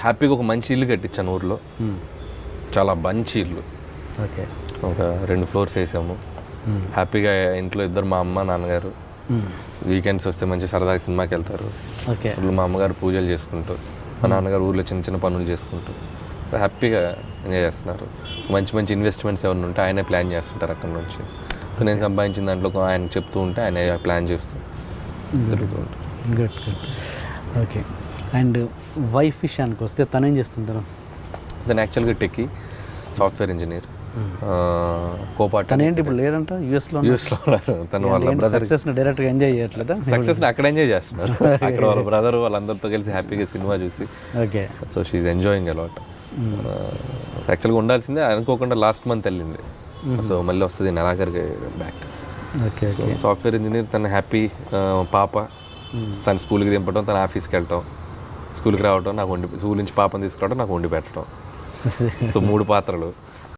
హ్యాపీగా ఒక మంచి ఇల్లు కట్టించాను ఊర్లో. చాలా మంచి ఇల్లు. ఓకే. ఒక 2 ఫ్లోర్స్ వేసాము. హ్యాపీగా ఇంట్లో ఇద్దరు, మా అమ్మ నాన్నగారు వీకెండ్స్ వస్తే మంచి సరదాగా సినిమాకి వెళ్తారు. ఓకే. మా అమ్మగారు పూజలు చేసుకుంటూ, మా నాన్నగారు ఊర్లో చిన్న చిన్న పనులు చేసుకుంటూ హ్యాపీగా ఎంజాయ్ చేస్తున్నారు. మంచి మంచి ఇన్వెస్ట్మెంట్స్ ఏమైనా ఉంటే ఆయనే ప్లాన్ చేస్తుంటారు అక్కడ నుంచి. సో నేను సంపాదించిన దాంట్లో ఆయనకు చెప్తూ ఉంటే ఆయన ప్లాన్ చేస్తూ తిరుగుతూ ఉంటారు. Good good. Okay. And wife విషయానికి వస్తే తను ఏం చేస్తుంటారు? తను యాక్చువల్గా టెక్కి సాఫ్ట్వేర్ ఇంజనీర్. కోపాట్ తను ఏంటి ఇప్పుడు లేదంట యూఎస్లో ఉన్నారు. తను వాళ్ళ బ్రదర్ సక్సెస్ని డైరెక్ట్గా ఎంజాయ్ చేయట్లేదా? సక్సెస్ని అక్కడ ఎంజాయ్ చేస్తున్నారు. అక్కడ వాళ్ళ బ్రదర్ వాళ్ళందరితో కలిసి హ్యాపీగా సినిమా చూసి. Okay. So she enjoying a lot. యాక్చువల్గా ఉండాల్సిందే, అనుకోకుండా లాస్ట్ మంత్ వెళ్ళింది. సో మళ్ళీ వస్తుంది నెలాఖరికి back. Okay. So software engineer, తను హ్యాపీ. పాప తన స్కూల్కి దింపడం, తన ఆఫీస్కి వెళ్ళటం, స్కూల్కి రావడం, నాకు స్కూల్ నుంచి పాపని తీసుకురావడం, నాకు వండి పెట్టడం. సో 3 పాత్రలు.